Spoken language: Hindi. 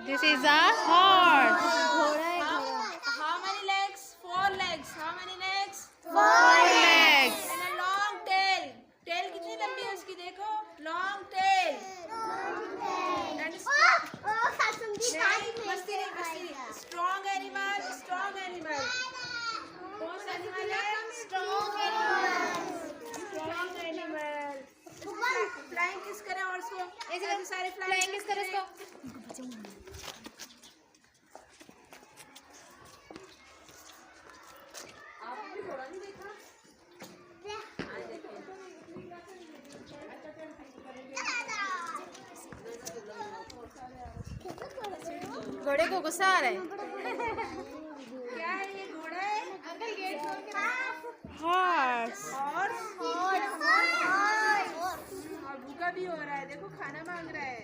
This is a horse. घोड़ा है घोड़ा। How many legs? 4 legs. How many legs? 4 legs. And a long tail. Tail कितनी लंबी है उसकी देखो. Long tail. And मस्ती नहीं. Strong animal. Strong animal. कौन सा animal है? Strong animal. Flying किस करें और उसको? ऐसे सारे flying किस तरह इसको? आपने घोड़ा नहीं देखा? घोड़े को गुस्सा आ रहा है। क्या है ये घोड़ा है? अंकल गेट खोल के Horse. और भूखा भी हो रहा है देखो खाना मांग रहा है।